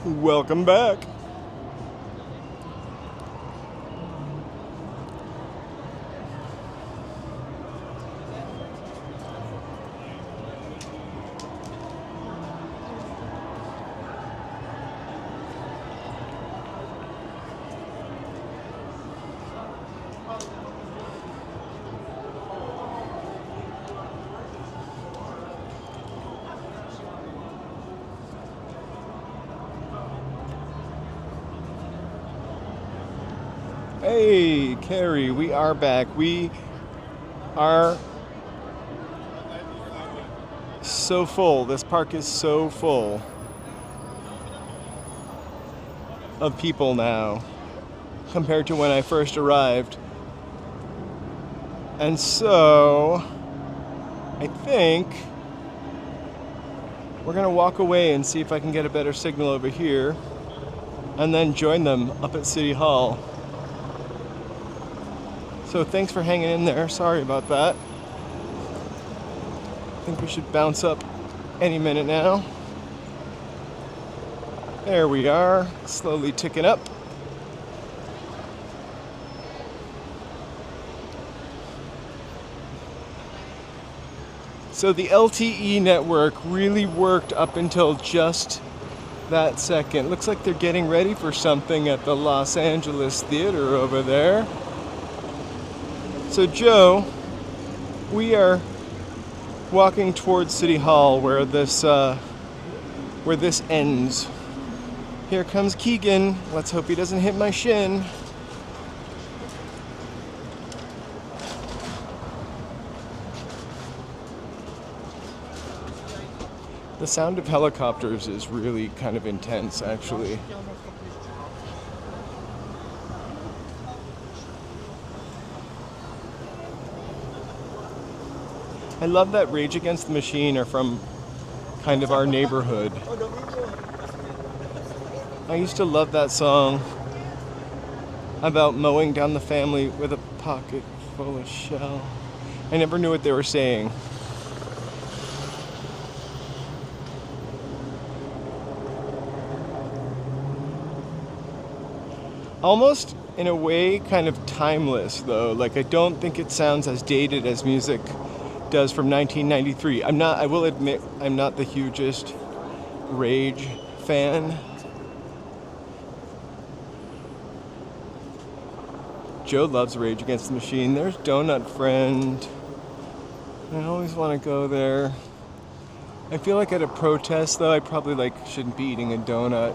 Welcome back. Hey, Carrie, we are back. We are so full. This park is so full of people now compared to when I first arrived. And so, I think we're going to walk away and see if I can get a better signal over here and then join them up at City Hall. So thanks for hanging in there. Sorry about that. I think we should bounce up any minute now. There we are, slowly ticking up. So the LTE network really worked up until just that second. Looks like they're getting ready for something at the Los Angeles Theater over there. So Joe, we are walking towards City Hall where this ends. Here comes Keegan. Let's hope he doesn't hit my shin. The sound of helicopters is really kind of intense, actually. I love that Rage Against the Machine are from kind of our neighborhood. I used to love that song about mowing down the family with a pocket full of shell. I never knew what they were saying. Almost in a way kind of timeless though. Like I don't think it sounds as dated as music does from 1993. I will admit I'm not the hugest Rage fan. Joe loves Rage Against the Machine. There's Donut Friend. I always want to go there. I feel like at a protest though, I probably shouldn't be eating a donut.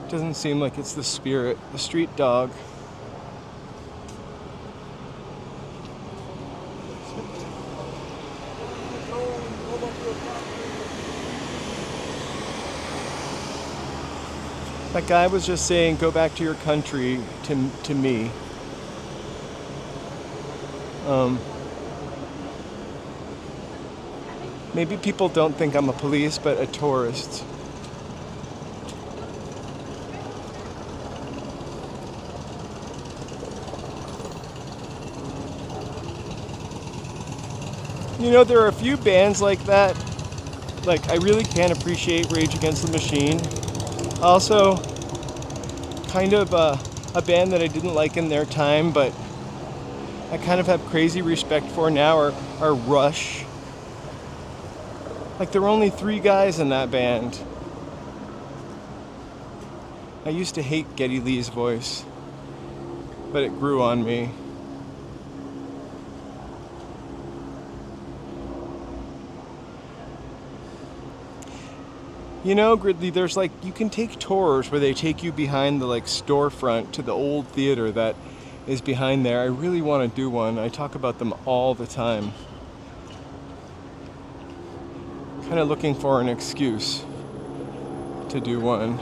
Doesn't seem like it's the spirit. The street dog. That guy was just saying, go back to your country to me. Maybe people don't think I'm a police, but a tourist. You know, there are a few bands like that. Like, I really can't appreciate Rage Against the Machine. Also, kind of a band that I didn't like in their time, but I kind of have crazy respect for now are Rush. Like, there were only 3 guys in that band. I used to hate Geddy Lee's voice, but it grew on me. You know, Gridley, there's you can take tours where they take you behind the storefront to the old theater that is behind there. I really want to do one. I talk about them all the time. Kind of looking for an excuse to do one.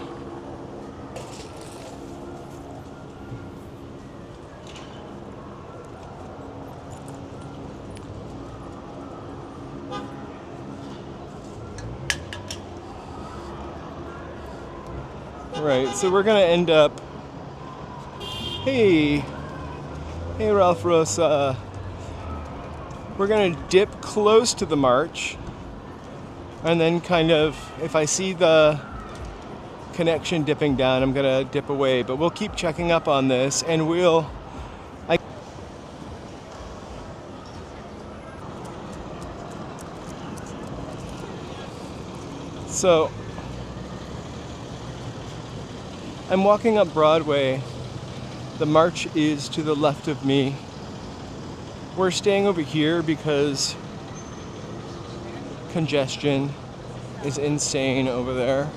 Right, so we're gonna end up. Hey Ralph Rosa. We're gonna dip close to the march, and then kind of, if I see the connection dipping down, I'm gonna dip away, but we'll keep checking up on this, and so I'm walking up Broadway. The march is to the left of me. We're staying over here because congestion is insane over there.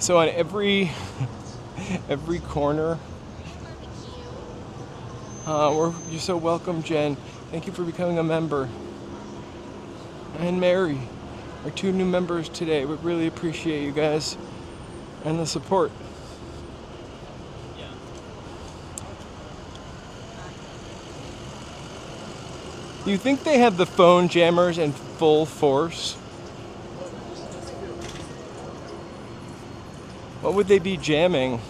So on every corner, you're so welcome, Jen. Thank you for becoming a member. And Mary, our 2 new members today. We really appreciate you guys and the support. You think they have the phone jammers in full force? What would they be jamming?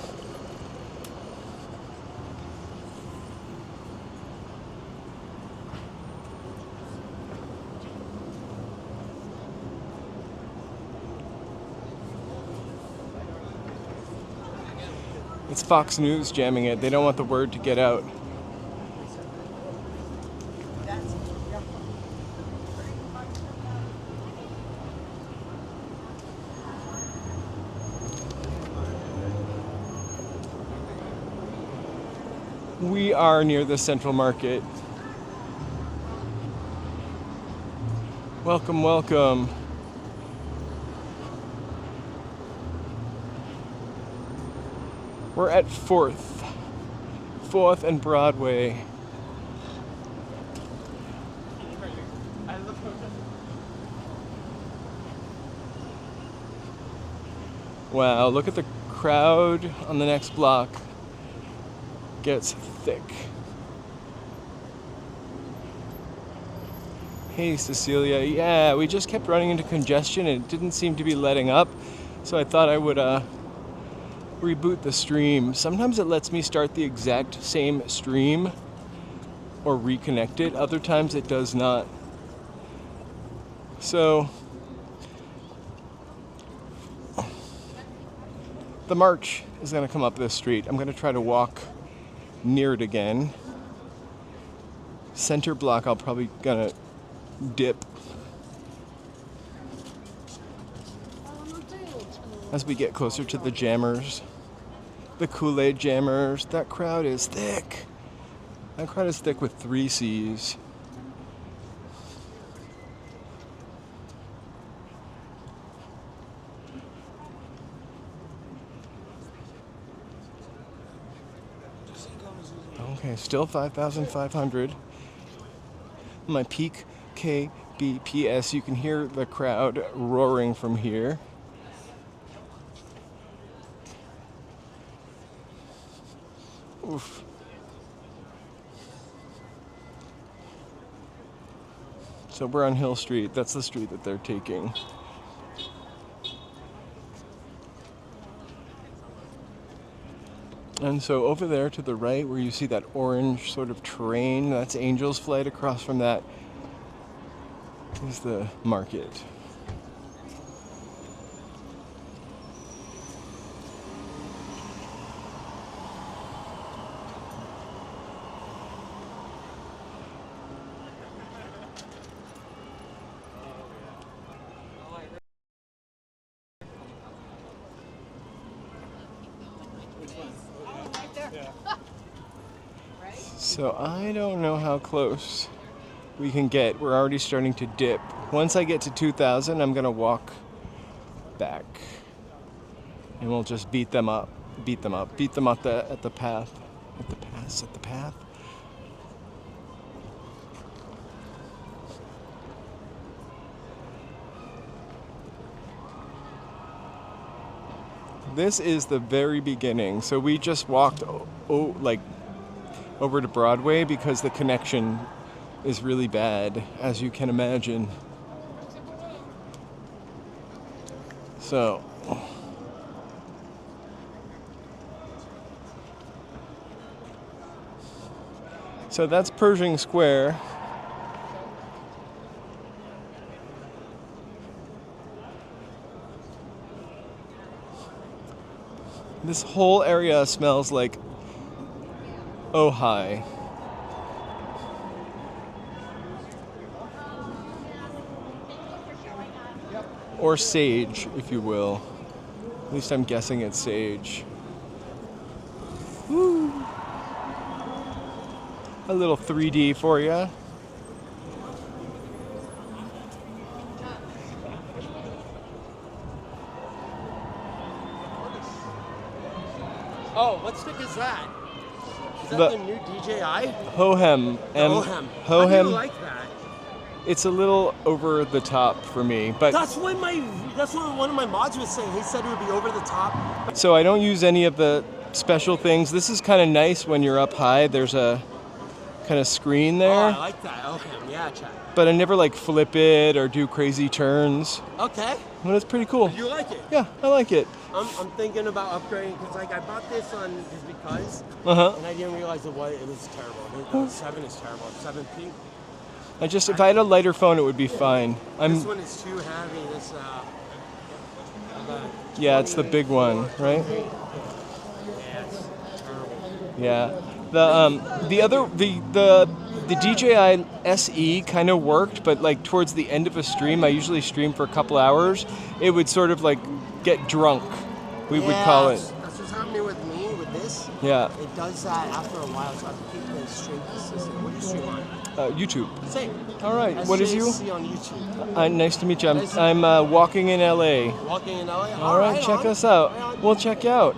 It's Fox News jamming it. They don't want the word to get out. We are near the Central Market. Welcome, welcome. We're at 4th and Broadway. Wow, look at the crowd on the next block. Gets thick. Hey Cecilia, yeah, we just kept running into congestion and it didn't seem to be letting up, so I thought I would reboot the stream. Sometimes it lets me start the exact same stream or reconnect it, other times it does not. So the march is going to come up this street. I'm going to try to walk near it again. Center block, I'll probably gonna dip as we get closer to the jammers, the Kool-Aid jammers. That crowd is thick. That crowd is thick with 3 C's. Okay, still 5,500. My peak KBPS, you can hear the crowd roaring from here. Oof. So we're on Hill Street. That's the street that they're taking. And so over there to the right, where you see that orange sort of train, that's Angel's Flight. Across from that is the market. So I don't know how close we can get. We're already starting to dip. Once I get to 2,000, I'm gonna walk back, and we'll just beat them up at the path. This is the very beginning. So we just walked over to Broadway because the connection is really bad, as you can imagine. So that's Pershing Square. This whole area smells like Ojai. Or sage, if you will. At least I'm guessing it's sage. Woo! A little 3D for you. Oh, what stick is that? Is that the new DJI? Hohem. Hohem. Hohem. How do you like that? It's a little over the top for me, but that's what one of my mods was saying. He said it would be over the top. So I don't use any of the special things. This is kind of nice when you're up high. There's a kind of screen there. Oh, I like that. Okay, yeah, check. But I never like flip it or do crazy turns. Okay. But it's pretty cool. You like it? Yeah, I like it. I'm thinking about upgrading because like I bought this on just because, and I didn't realize it was terrible. The 7 is terrible. 7P. If I had a lighter phone, it would be fine. This one is too heavy. This yeah, it's the big one, right? Yeah, it's terrible. Yeah. The DJI SE kind of worked, but like towards the end of a stream, I usually stream for a couple hours. It would sort of like get drunk. We would call it. That's what's happening with me with this. Yeah. It does that after a while, so I have to keep the stream consistent. What do you stream on? YouTube. Same. All right. What is you? on YouTube. Nice to meet you. I'm walking in LA. Walking in LA. All right, check us out. We'll check you out.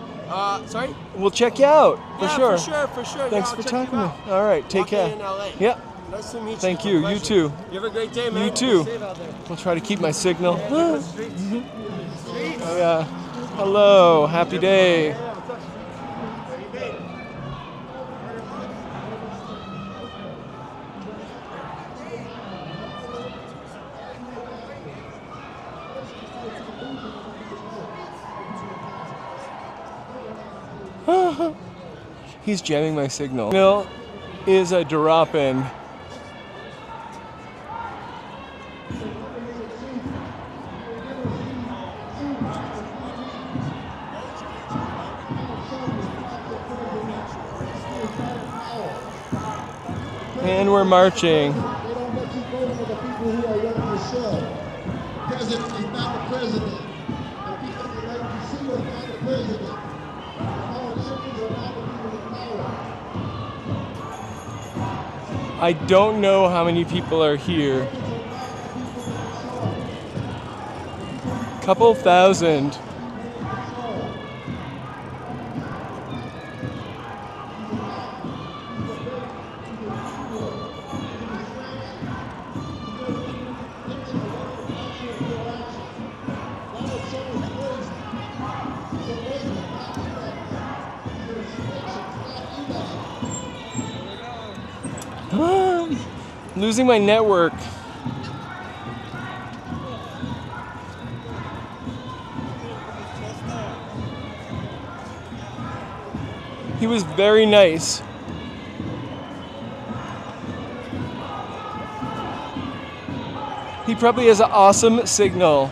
Sorry? We'll check you out for sure. For sure. Thanks for talking to me. All right, take care. In LA. Yeah. Nice to meet you. Thank you. You too. You have a great day, man. You too. Stay out there. We'll try to keep my signal. Yeah, streets. Oh, yeah. Hello. Happy day. He's jamming my signal. Signal is a drop-in. And we're marching. They don't let you vote for the people who are running the show. President is not the president. The people that elect you see are not the president. Politicians are not the people in power. I don't know how many people are here. Couple thousand. Losing my network. He was very nice. He probably has an awesome signal.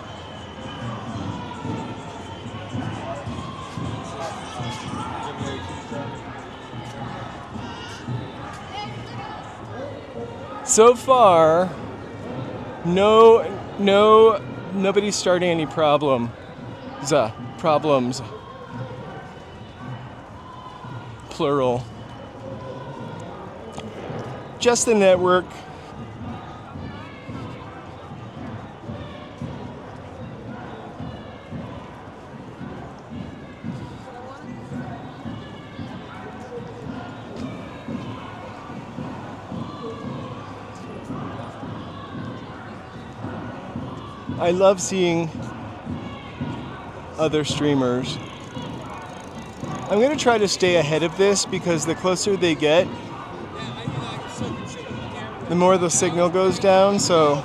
So far, nobody's starting any problems. Plural. Just the network. I love seeing other streamers. I'm going to try to stay ahead of this because the closer they get, the more the signal goes down, so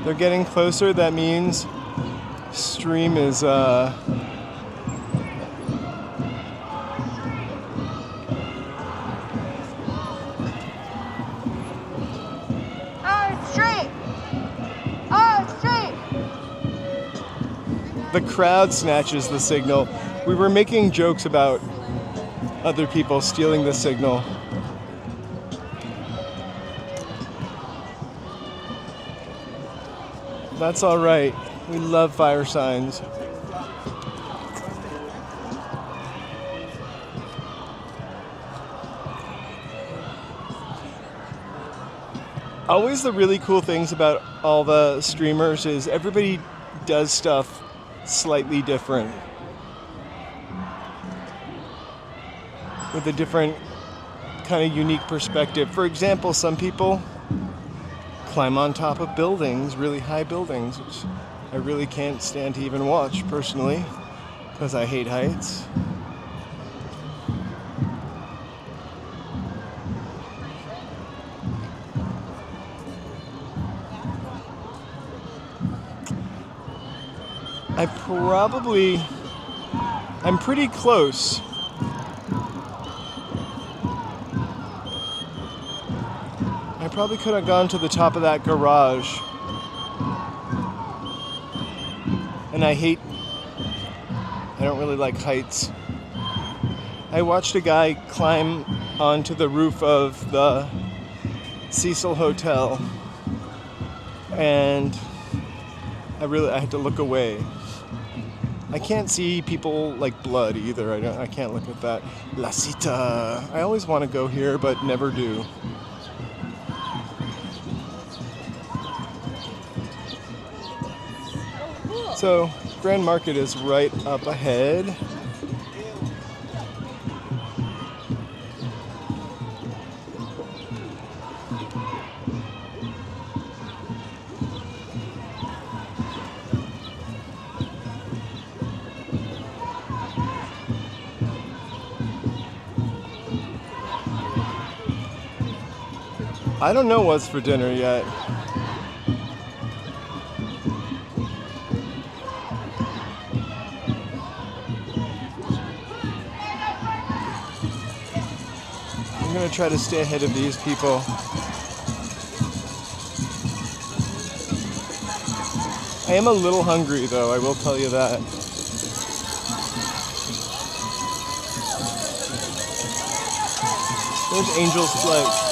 They're getting closer. That means stream is the crowd snatches the signal. We were making jokes about other people stealing the signal. That's all right. We love fire signs. Always the really cool things about all the streamers is everybody does stuff slightly different, with a different kind of unique perspective. For example, some people climb on top of buildings, really high buildings, which I really can't stand to even watch personally because I hate heights. I'm pretty close. I probably could have gone to the top of that garage. And I don't really like heights. I watched a guy climb onto the roof of the Cecil Hotel, and I had to look away. I can't see people like blood either. I can't look at that. La Cita. I always want to go here, but never do. So, Grand Market is right up ahead. I don't know what's for dinner yet. I'm gonna try to stay ahead of these people. I am a little hungry though, I will tell you that. There's Angel's Flight.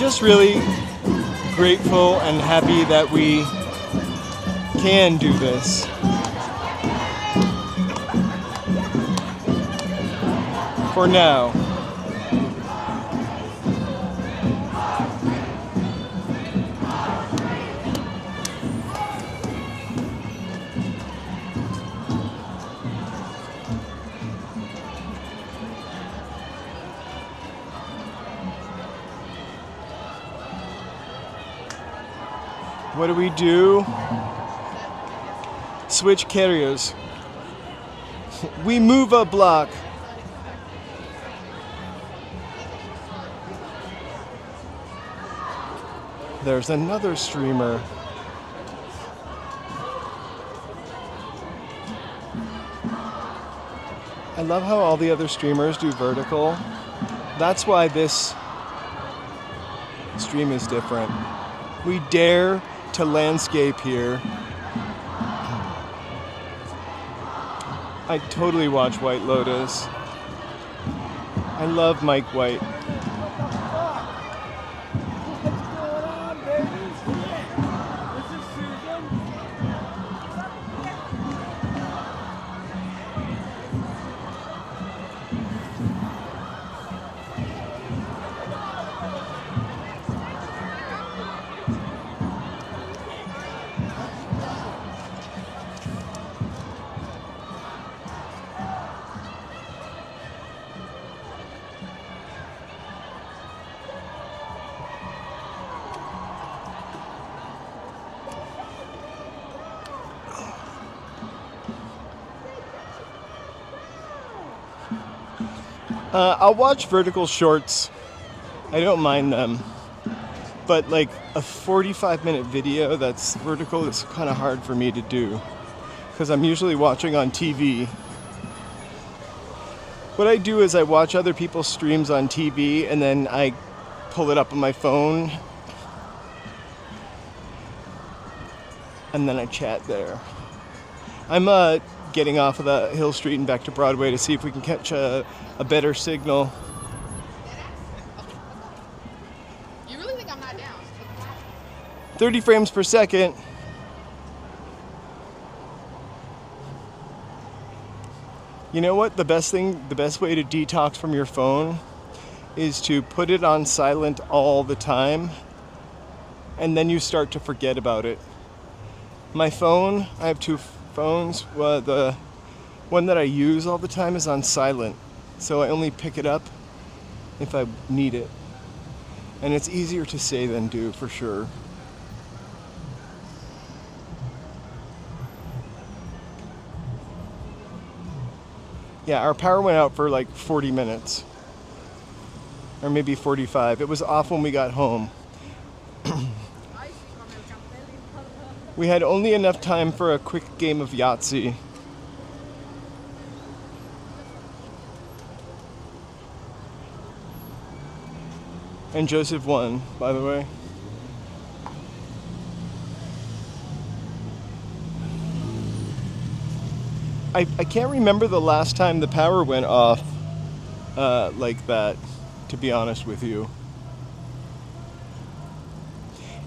just really grateful and happy that we can do this. For now. What do we do? Switch carriers. We move a block. There's another streamer. I love how all the other streamers do vertical. That's why this stream is different. We dare to landscape here. I totally watch White Lotus. I love Mike White. I'll watch vertical shorts. I don't mind them. But like a 45-minute video that's vertical is kind of hard for me to do because I'm usually watching on TV. What I do is I watch other people's streams on TV and then I pull it up on my phone and then I chat there. I'm getting off of the Hill Street and back to Broadway to see if we can catch a better signal. You really think I'm not down? 30 frames per second. You know what? The best way to detox from your phone is to put it on silent all the time, and then you start to forget about it. My phone, I have two phones. Well, the one that I use all the time is on silent, so I only pick it up if I need it. And it's easier to say than do, for sure. Yeah, our power went out for like 40 minutes. Or maybe 45. It was off when we got home. We had only enough time for a quick game of Yahtzee. And Joseph won, by the way. I can't remember the last time the power went off like that, to be honest with you.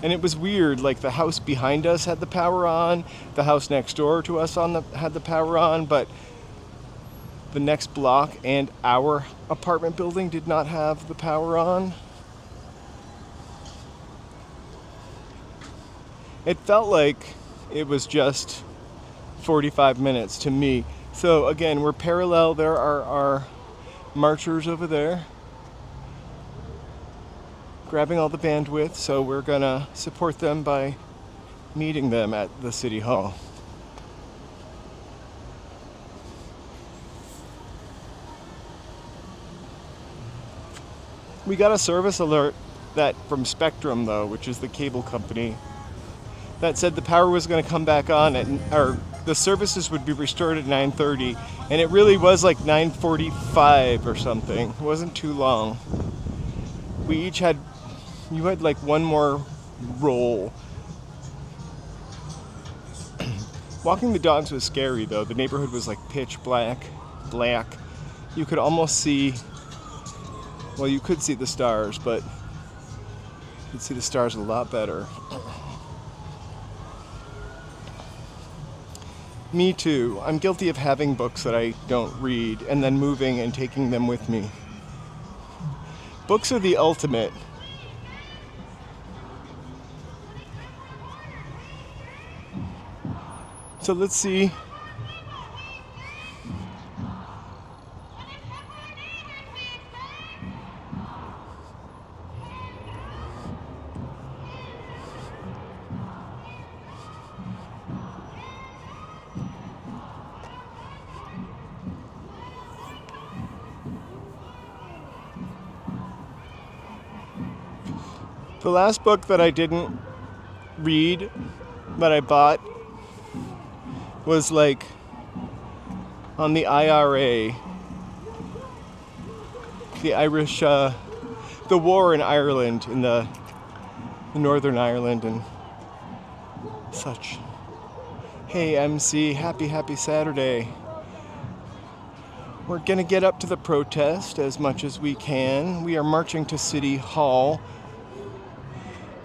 And it was weird, like the house behind us had the power on, the house next door to us had the power on, but the next block and our apartment building did not have the power on. It felt like it was just 45 minutes to me. So again, we're parallel. There are our marchers over there grabbing all the bandwidth, so we're gonna support them by meeting them at the City Hall. We got a service alert that from Spectrum, though, which is the cable company, that said the power was going to come back on or the services would be restored at 9:30, and it really was like 9:45 or something. It wasn't too long. You had like one more roll. Walking the dogs was scary, though. The neighborhood was like pitch black. You could almost see, well, you could see the stars, but can see the stars a lot better. Me too. I'm guilty of having books that I don't read and then moving and taking them with me. Books are the ultimate. So let's see. The last book that I didn't read, that I bought, was like on the IRA, the Irish, the war in Ireland, in the Northern Ireland and such. Hey MC, happy Saturday. We're gonna get up to the protest as much as we can. We are marching to City Hall.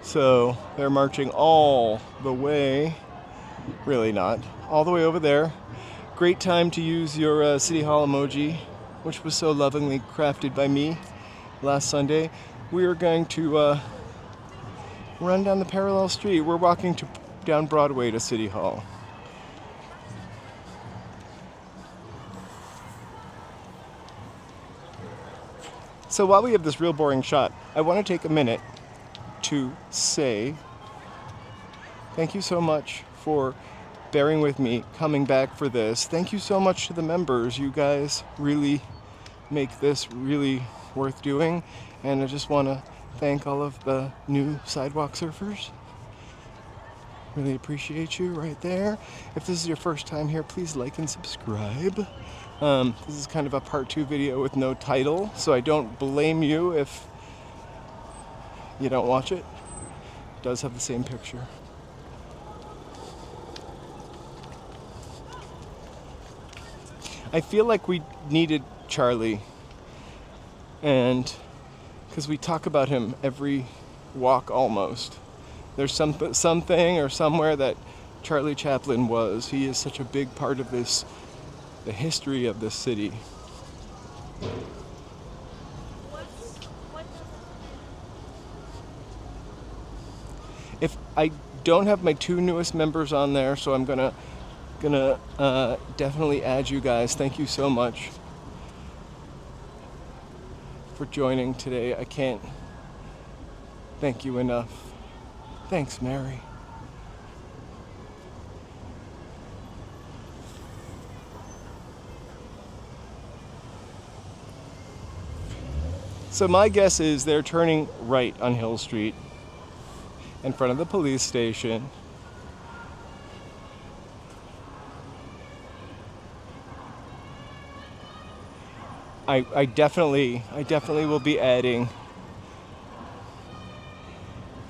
So they're marching all the way, really not, all the way over there. Great time to use your City Hall emoji, which was so lovingly crafted by me last Sunday. We are going to run down the parallel street. We're walking down Broadway to City Hall. So while we have this real boring shot, I want to take a minute to say thank you so much for bearing with me, coming back for this. Thank you so much to the members. You guys really make this really worth doing. And I just want to thank all of the new sidewalk surfers. Really appreciate you right there. If this is your first time here, please like and subscribe. This is kind of a part 2 video with no title, so I don't blame you if you don't watch it. It does have the same picture. I feel like we needed Charlie, and because we talk about him every walk almost. There's something or somewhere that Charlie Chaplin was. He is such a big part of this, the history of this city. If I don't have my 2 newest members on there, so I'm gonna definitely add you guys. Thank you so much for joining today. I can't thank you enough. Thanks, Mary. So my guess is they're turning right on Hill Street in front of the police station. I definitely will be adding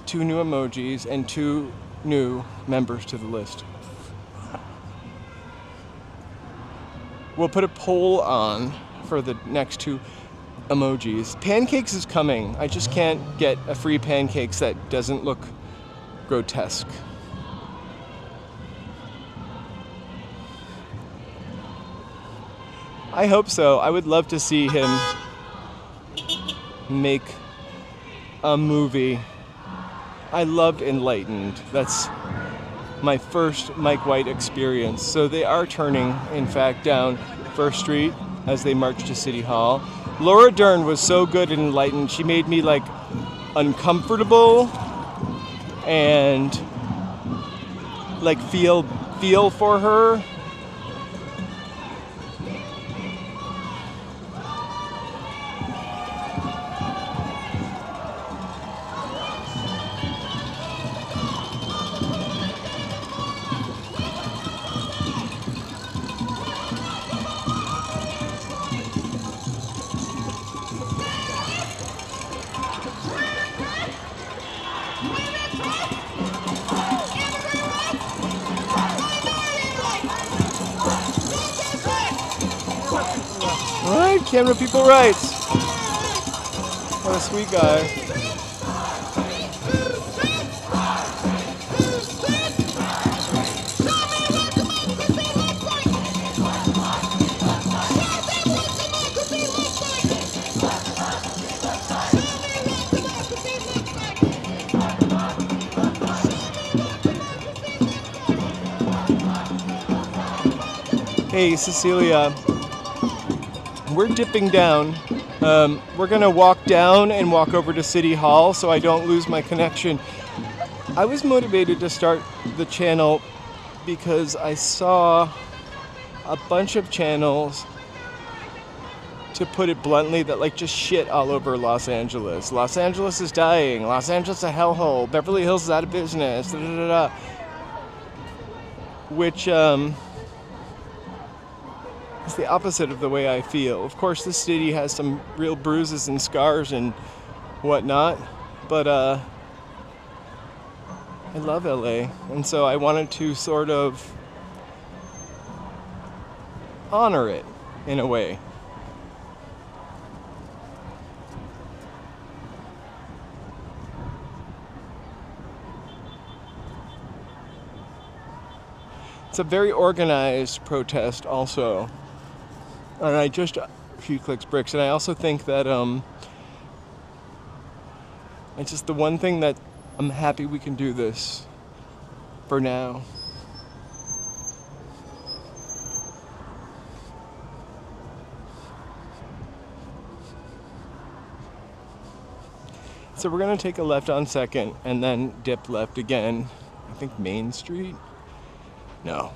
2 new emojis and 2 new members to the list. We'll put a poll on for the next 2 emojis. Pancakes is coming. I just can't get a free pancakes that doesn't look grotesque. I hope so. I would love to see him make a movie. I loved Enlightened. That's my first Mike White experience. So they are turning, in fact, down First Street as they march to City Hall. Laura Dern was so good in Enlightened. She made me like uncomfortable and like feel for her. Right, camera people rights. What a sweet guy. Hey, Cecilia, we're dipping down. We're gonna walk down and walk over to City Hall so I don't lose my connection. I was motivated to start the channel because I saw a bunch of channels, to put it bluntly, that like just shit all over Los Angeles. Los Angeles is dying. Los Angeles is a hellhole. Beverly Hills is out of business. Da, da, da, da. Which is the opposite of the way I feel. Of course, this city has some real bruises and scars and whatnot, but I love LA, and so I wanted to sort of honor it in a way. It's a very organized protest also. And I just a few clicks bricks, and I also think that it's just the one thing that I'm happy we can do this for now. So we're gonna take a left on Second and then dip left again. I think Main Street? No.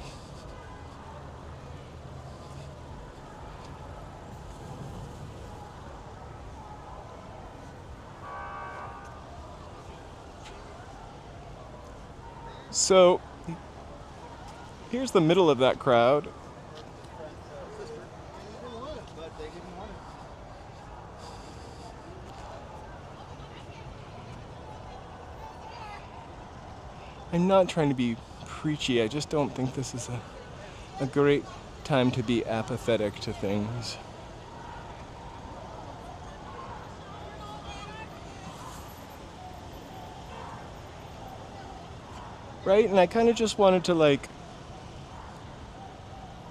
So here's the middle of that crowd. I'm not trying to be preachy, I just don't think this is a great time to be apathetic to things. Right? And I kind of just wanted to like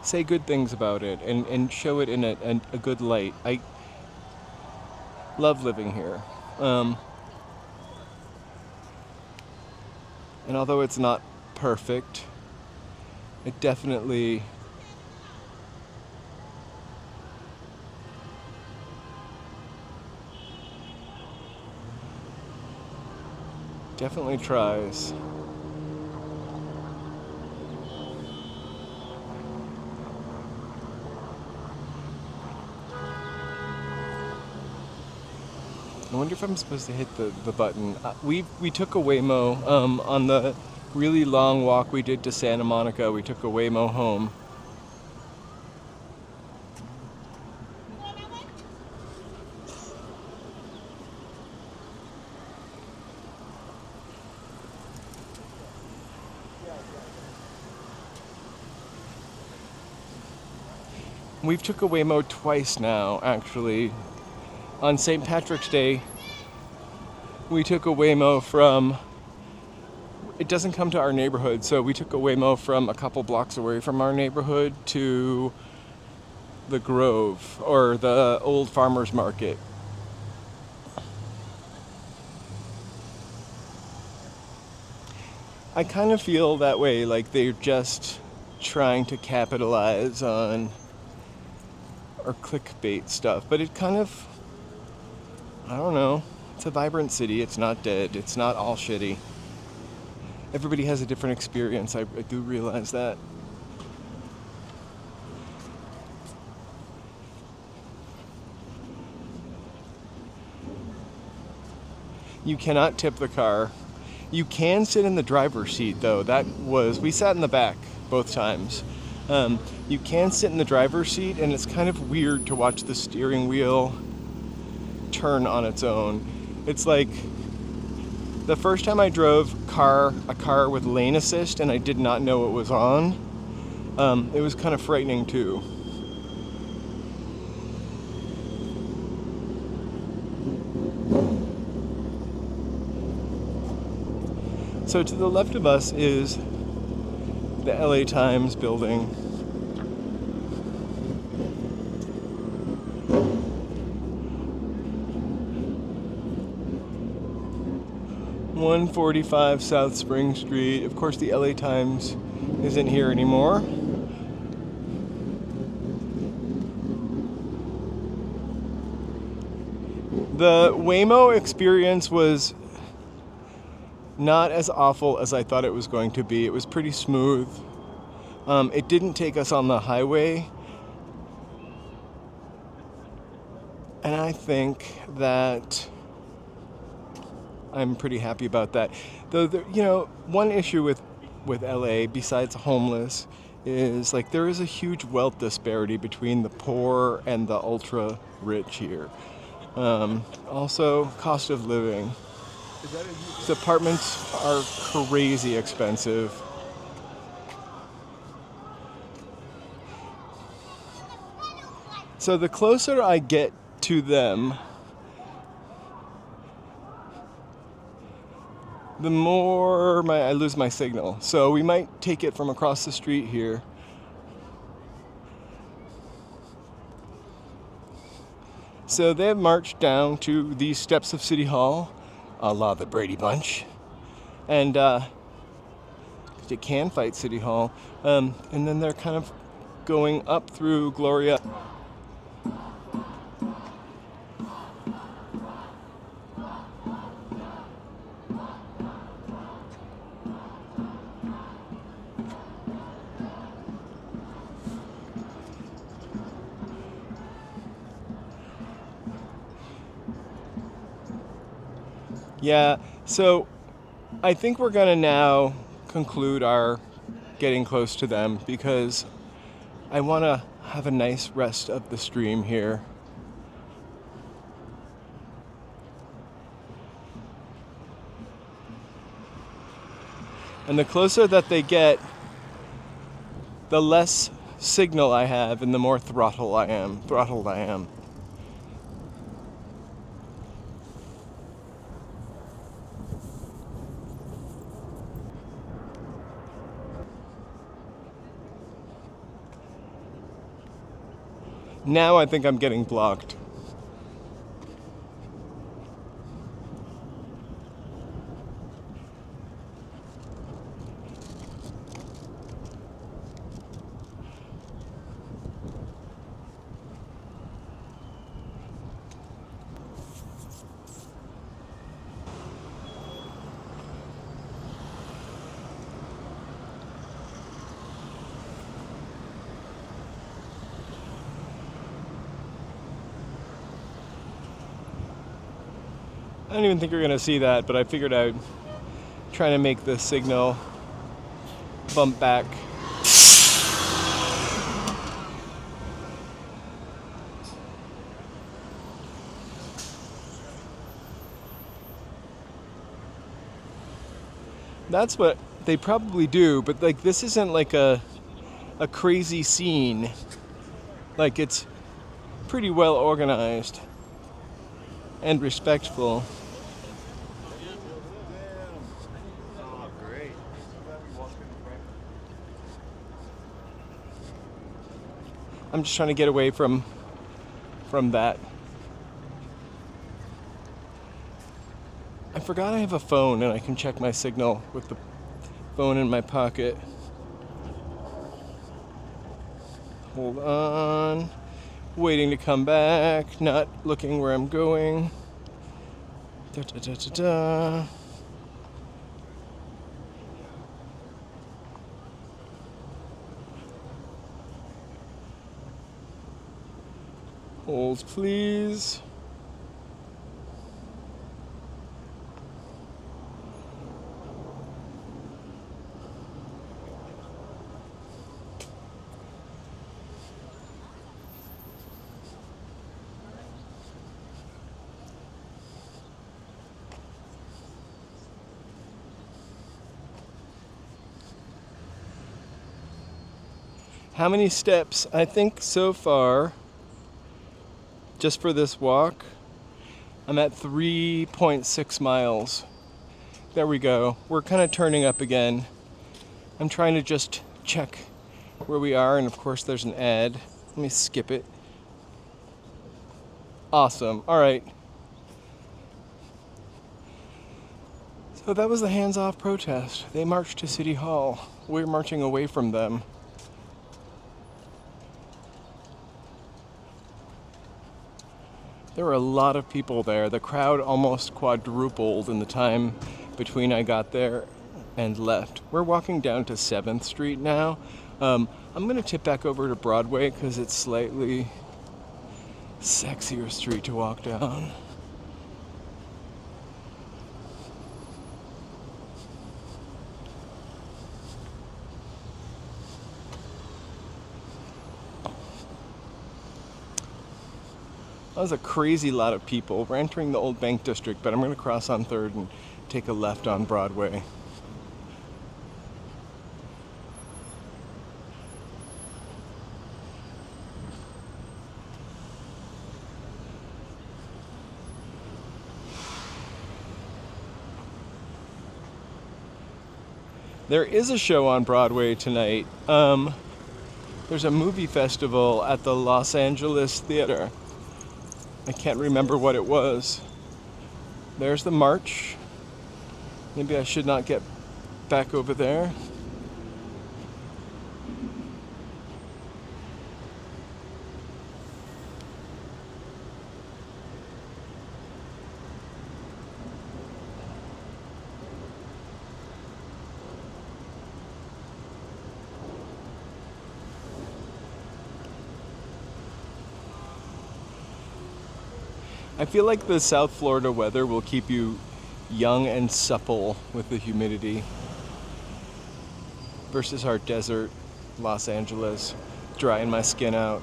say good things about it and show it in a good light. I love living here. And although it's not perfect, it definitely tries. I wonder if I'm supposed to hit the button. We took a Waymo on the really long walk we did to Santa Monica. We took a Waymo home. We've took a Waymo twice now, actually. On St. Patrick's Day, we took a Waymo from, it doesn't come to our neighborhood, so we took a Waymo from a couple blocks away from our neighborhood to the Grove, or the old farmer's market. I kind of feel that way, like they're just trying to capitalize on our clickbait stuff, but it kind of, I don't know. It's a vibrant city. It's not dead. It's not all shitty. Everybody has a different experience. I do realize that. You cannot tip the car. You can sit in the driver's seat, though. We sat in the back both times. You can sit in the driver's seat, and it's kind of weird to watch the steering wheel turn on its own. It's like the first time I drove a car with lane assist and I did not know it was on. It was kind of frightening too. So to the left of us is the LA Times building. .145 South Spring Street. Of course, the LA Times isn't here anymore. The Waymo experience was not as awful as I thought it was going to be. It was pretty smooth. It didn't take us on the highway. And I think that I'm pretty happy about that. Though, one issue with LA, besides homeless, is like there is a huge wealth disparity between the poor and the ultra rich here. Also, cost of living. The apartments are crazy expensive. So the closer I get to them, the more I lose my signal. So we might take it from across the street here. So they have marched down to the steps of City Hall, a la the Brady Bunch. And they can fight City Hall. And then they're kind of going up through Gloria. Yeah, so I think we're gonna now conclude our getting close to them because I want to have a nice rest of the stream here. And the closer that they get, the less signal I have and the more throttled I am. Now I think I'm getting blocked. I don't even think you're gonna see that, but I figured I'd try to make the signal bump back. That's what they probably do, but like this isn't like a crazy scene. Like it's pretty well organized and respectful. I'm just trying to get away from that. I forgot I have a phone and I can check my signal with the phone in my pocket. Hold on. Waiting to come back, not looking where I'm going. Da, da, da, da, da. Hold, please. How many steps? I think so far, just for this walk, I'm at 3.6 miles. There we go. We're kind of turning up again. I'm trying to just check where we are, and of course there's an ad. Let me skip it. Awesome. All right. So that was the hands-off protest. They marched to City Hall. We're marching away from them. There were a lot of people there. The crowd almost quadrupled in the time between I got there and left. We're walking down to 7th Street now. I'm going to tip back over to Broadway because it's slightly sexier street to walk down. That was a crazy lot of people. We're entering the Old Bank District, but I'm going to cross on 3rd and take a left on Broadway. There is a show on Broadway tonight. There's a movie festival at the Los Angeles Theater. I can't remember what it was. There's the march. Maybe I should not get back over there. I feel like the South Florida weather will keep you young and supple with the humidity versus our desert Los Angeles, drying my skin out.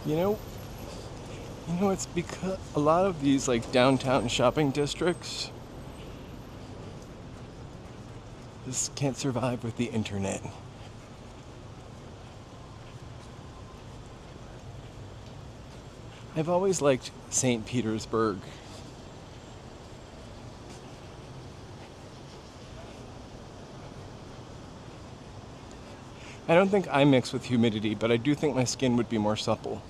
You know, it's because a lot of these like downtown shopping districts just can't survive with the internet. I've always liked St. Petersburg. I don't think I mix with humidity, but I do think my skin would be more supple.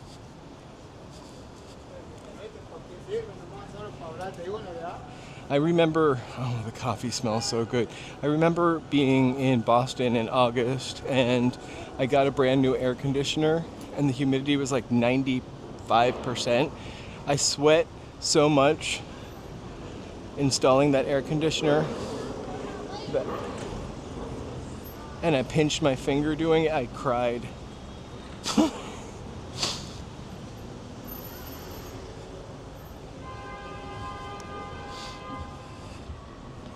I remember, oh, the coffee smells so good. I remember being in Boston in August and I got a brand new air conditioner and the humidity was like 95%. I sweat so much installing that air conditioner and I pinched my finger doing it. I cried.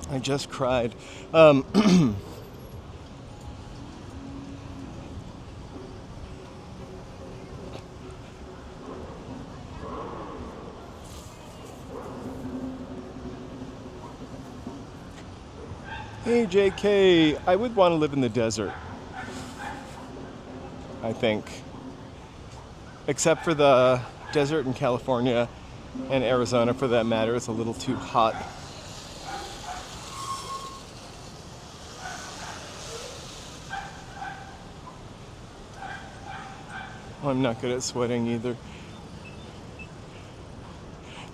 I just cried. Hey JK, I would want to live in the desert, I think. Except for the desert in California and Arizona for that matter, it's a little too hot. I'm not good at sweating either.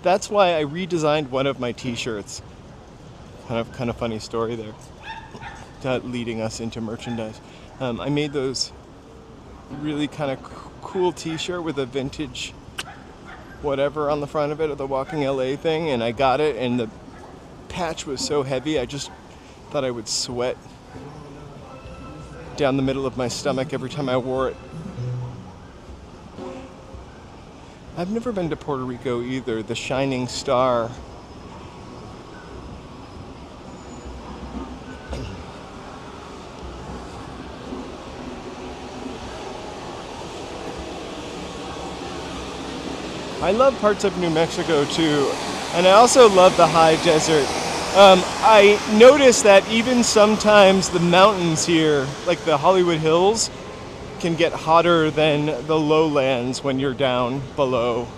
That's why I redesigned one of my t-shirts. Kind of funny story there, leading us into merchandise. I made those really kind of cool t-shirt with a vintage whatever on the front of it, of the Walking LA thing, and I got it and the patch was so heavy I just thought I would sweat down the middle of my stomach every time I wore it. I've never been to Puerto Rico either. The Shining Star. I love parts of New Mexico too, and I also love the high desert I noticed that even sometimes the mountains here, like the Hollywood Hills, can get hotter than the lowlands when you're down below.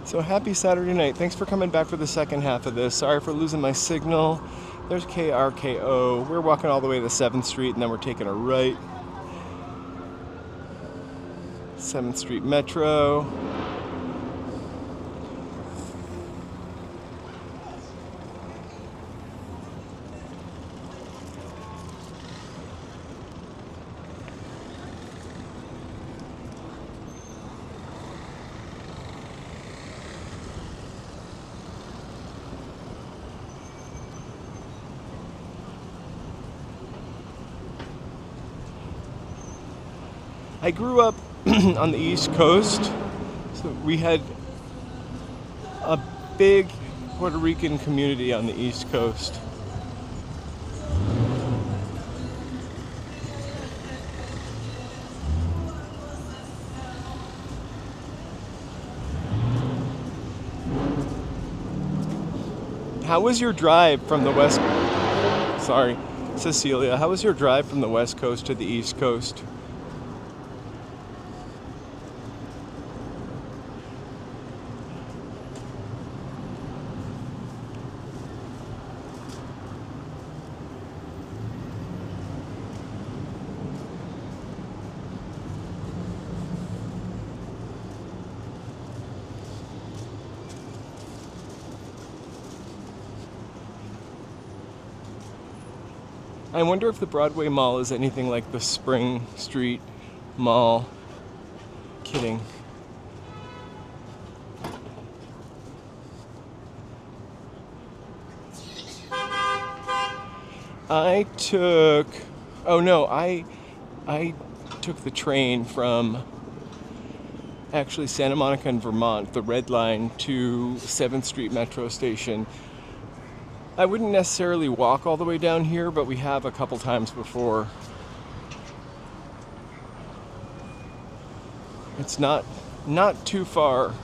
So happy Saturday night. Thanks for coming back for the second half of this. Sorry for losing my signal. There's KRKO. We're walking all the way to 7th Street and then we're taking a right. 7th Street Metro. I grew up on the East Coast, so we had a big Puerto Rican community on the East Coast. How was your drive from the West? Sorry, Cecilia. How was your drive from the West Coast to the East Coast? I wonder if the Broadway Mall is anything like the Spring Street Mall. Kidding. I took the train from actually Santa Monica in Vermont, the Red Line, to 7th Street Metro Station. I wouldn't necessarily walk all the way down here, but we have a couple times before. It's not too far.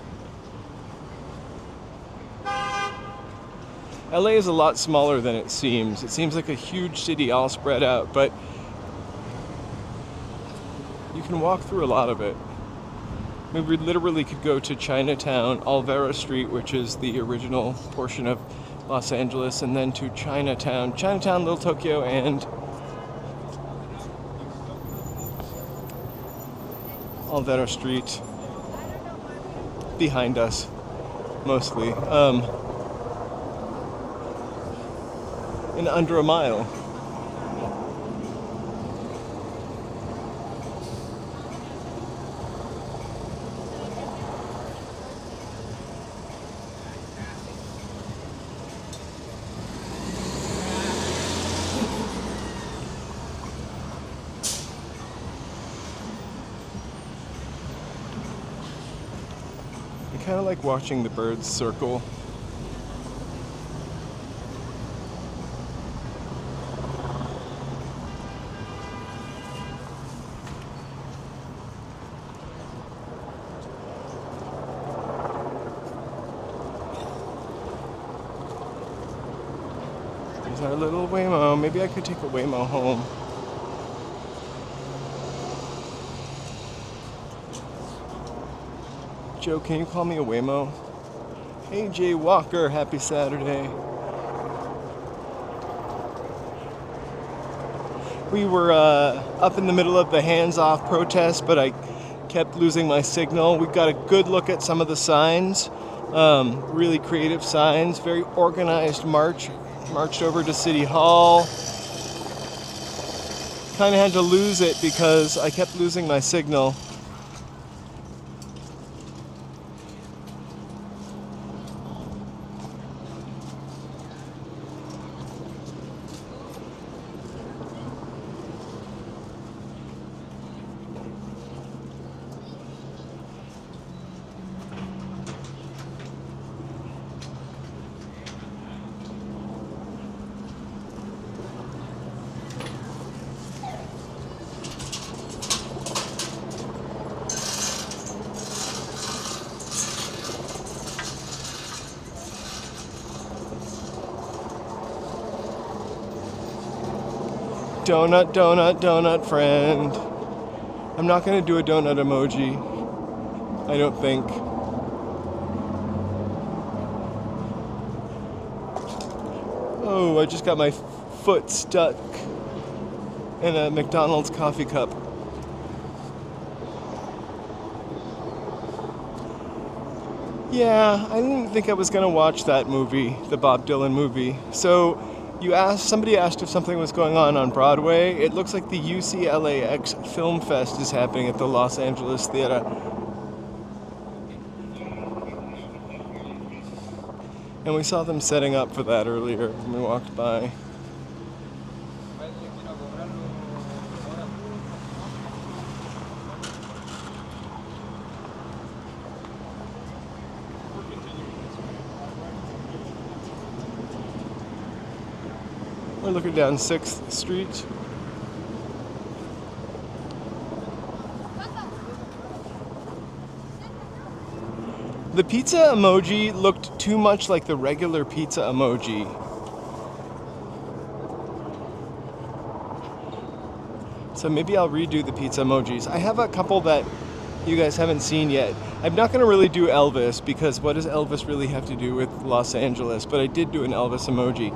LA is a lot smaller than it seems. It seems like a huge city all spread out, but you can walk through a lot of it. I mean, we literally could go to Chinatown, Alvera Street, which is the original portion of Los Angeles, and then to Chinatown, Little Tokyo, and Alvera Street behind us, mostly, in under a mile. I kind of like watching the birds circle. There's our little Waymo. Maybe I could take a Waymo home. Joe, can you call me a Waymo? Hey, Jay Walker, happy Saturday. We were up in the middle of the hands-off protest, but I kept losing my signal. We got a good look at some of the signs, really creative signs, very organized march. Marched over to City Hall. Kind of had to lose it because I kept losing my signal. Donut, donut, donut friend. I'm not gonna do a donut emoji. I don't think. Oh, I just got my foot stuck in a McDonald's coffee cup. Yeah, I didn't think I was gonna watch that movie, the Bob Dylan movie. So somebody asked if something was going on Broadway. It looks like the UCLAX Film Fest is happening at the Los Angeles Theater. And we saw them setting up for that earlier when we walked by. We're looking down 6th Street. The pizza emoji looked too much like the regular pizza emoji. So maybe I'll redo the pizza emojis. I have a couple that you guys haven't seen yet. I'm not going to really do Elvis because what does Elvis really have to do with Los Angeles? But I did do an Elvis emoji.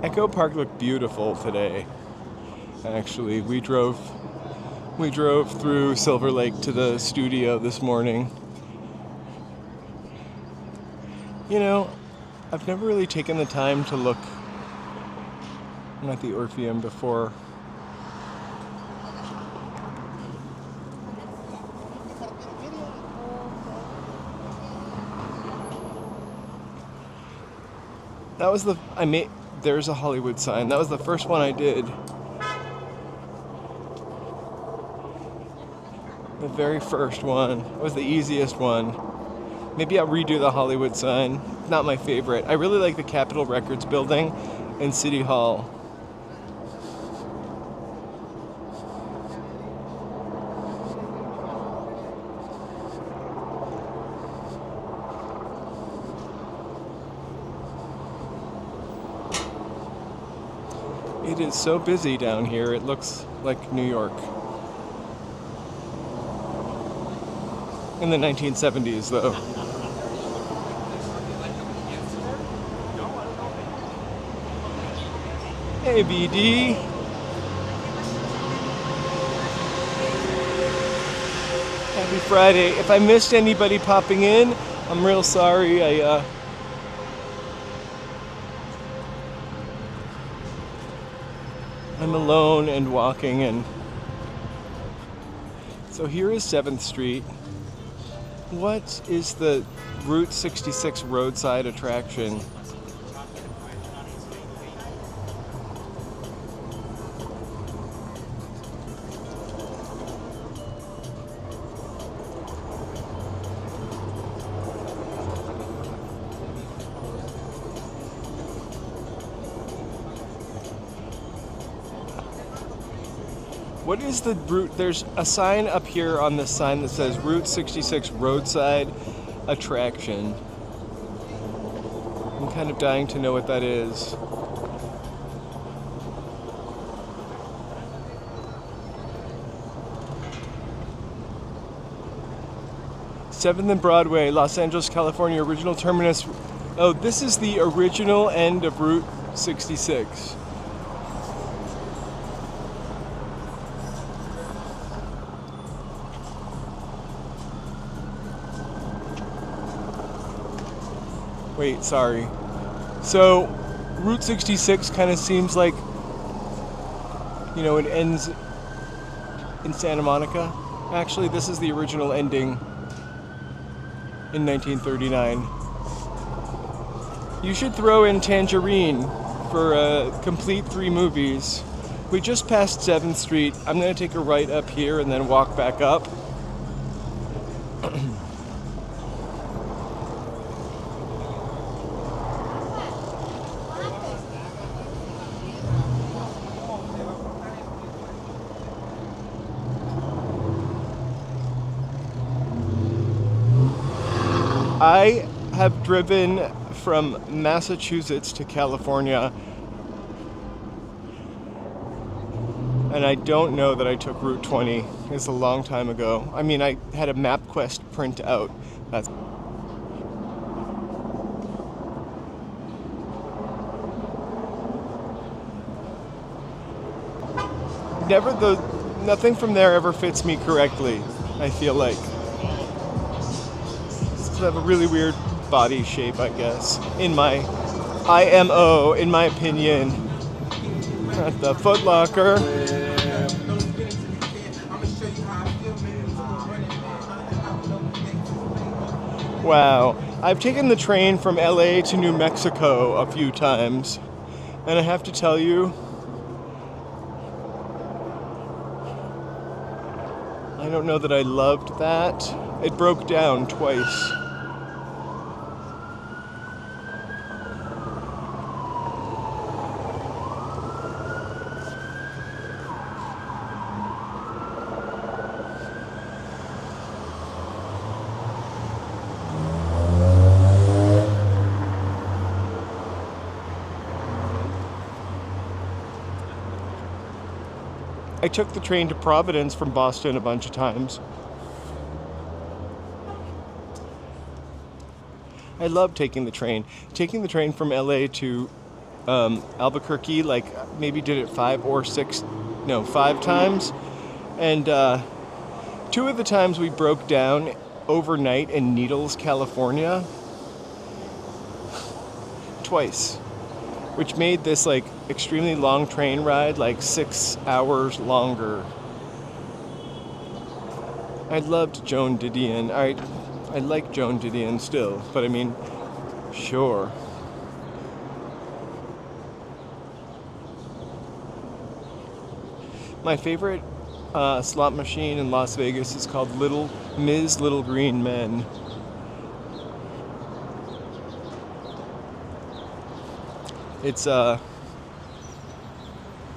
Echo Park looked beautiful today. Actually, we drove through Silver Lake to the studio this morning. You know, I've never really taken the time to look at the Orpheum before. That was there's a Hollywood sign. That was the first one I did. The very first one was the easiest one. Maybe I'll redo the Hollywood sign. Not my favorite. I really like the Capitol Records building and City Hall. It is so busy down here, it looks like New York. In the 1970s, though. Hey, BD. Happy Friday. If I missed anybody popping in, I'm real sorry. I'm alone and walking, and so here is 7th Street. What is the Route 66 roadside attraction? What is the route? There's a sign up here on this sign that says Route 66 roadside attraction. I'm kind of dying to know what that is. 7th and Broadway, Los Angeles, California, original terminus. Oh, this is the original end of Route 66. Wait, sorry. So, Route 66 kind of seems like, you know, it ends in Santa Monica. Actually, this is the original ending in 1939. You should throw in Tangerine for a complete 3 movies. We just passed 7th Street. I'm going to take a right up here and then walk back up. I have driven from Massachusetts to California, and I don't know that I took Route 20. It's a long time ago. I mean, I had a MapQuest print out. That's nothing from there ever fits me correctly, I feel like. I have a really weird body shape, I guess. In my IMO, in my opinion. At the Foot Locker. Wow. I've taken the train from LA to New Mexico a few times. And I have to tell you, I don't know that I loved that. It broke down twice. I took the train to Providence from Boston a bunch of times. I love taking the train. Taking the train from LA to Albuquerque, like maybe did it 5 times. And 2 of the times we broke down overnight in Needles, California. Twice. Which made this like extremely long train ride like 6 hours longer. I loved Joan Didion. I like Joan Didion still, but I mean, sure. My favorite slot machine in Las Vegas is called Ms. Little Green Men. It's a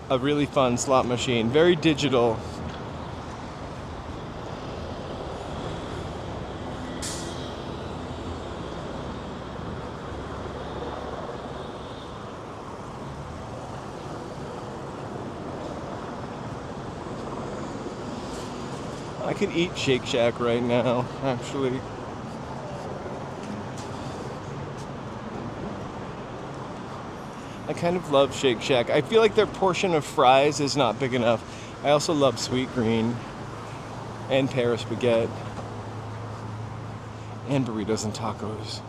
really fun slot machine, very digital. I could eat Shake Shack right now, actually. I kind of love Shake Shack. I feel like their portion of fries is not big enough. I also love Sweet Green and Paris Baguette and burritos and tacos.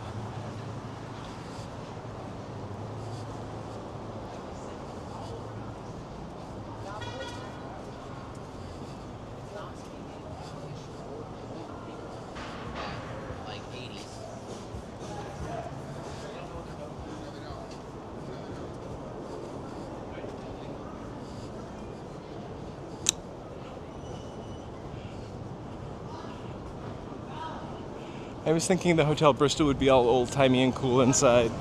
I was thinking the Hotel Bristol would be all old-timey and cool inside.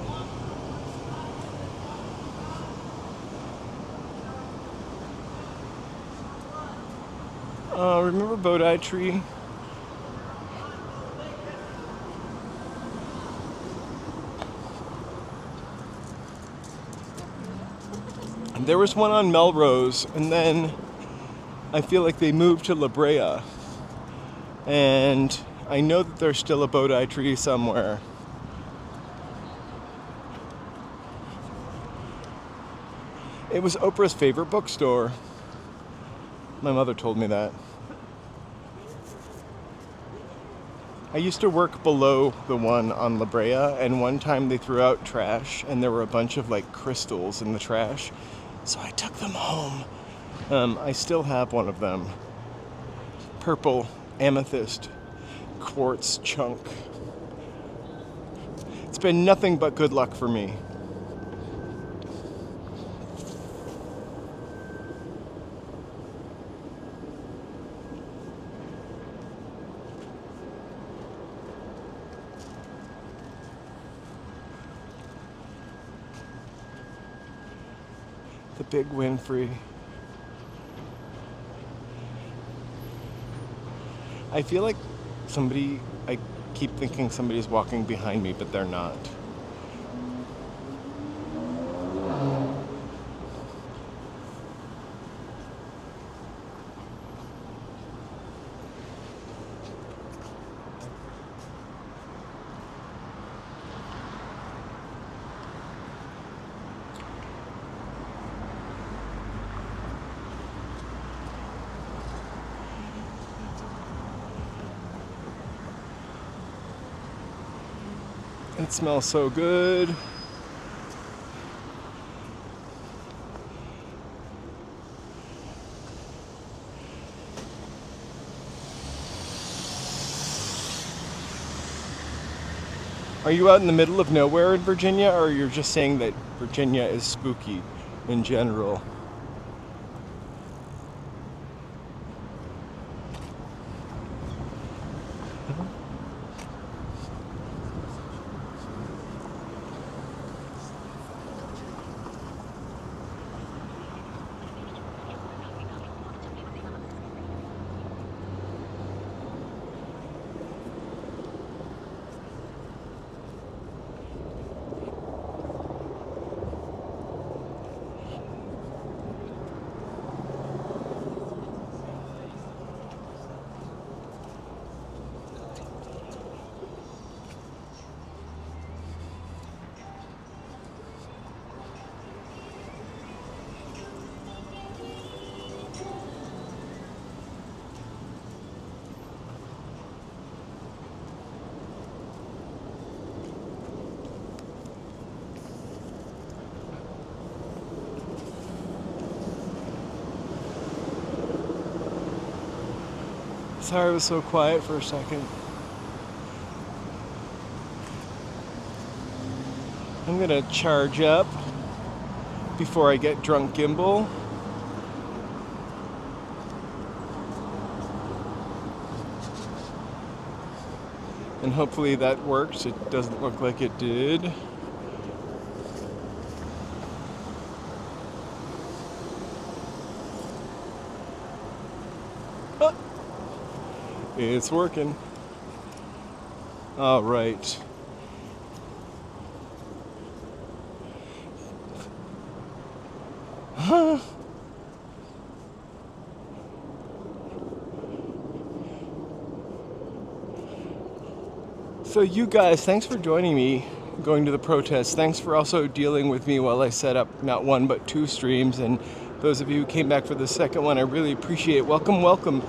Remember Bodhi Tree? There was one on Melrose, and then I feel like they moved to La Brea. And I know that there's still a Bodhi Tree somewhere. It was Oprah's favorite bookstore. My mother told me that. I used to work below the one on La Brea, and one time they threw out trash, and there were a bunch of like crystals in the trash. So I took them home. I still have one of them. Purple amethyst quartz chunk. It's been nothing but good luck for me. The Big Winfrey. I feel like somebody I keep thinking somebody's walking behind me, but they're not. It smells so good. Are you out in the middle of nowhere in Virginia, or you're just saying that Virginia is spooky in general? Sorry it was so quiet for a second. I'm gonna charge up before I get drunk gimbal. And hopefully that works. It doesn't look like it did. Ah, it's working. All right. So you guys, thanks for joining me going to the protest. Thanks for also dealing with me while I set up not one but two streams. And those of you who came back for the second one, I really appreciate it. Welcome, welcome,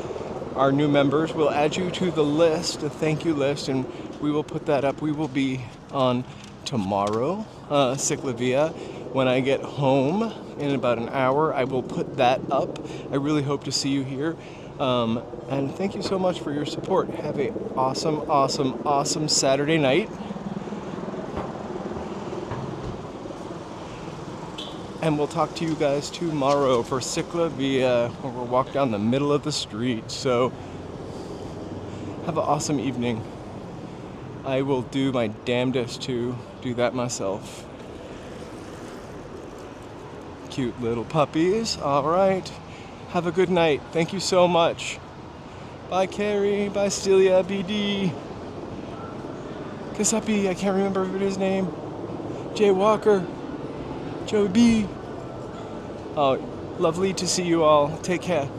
our new members. We'll add you to the list, a thank you list, and we will put that up. We will be on tomorrow, Ciclavia. When I get home in about an hour, I will put that up. I really hope to see you here. And thank you so much for your support. Have a awesome, awesome, awesome Saturday night. And we'll talk to you guys tomorrow for Ciclavia, where we'll walk down the middle of the street. So have an awesome evening. I will do my damnedest to do that myself. Cute little puppies. All right. Have a good night. Thank you so much. Bye, Carrie. Bye, Stelia. BD. Kisapi. I can't remember his name. Jay Walker. Joey B. Oh, lovely to see you all. Take care.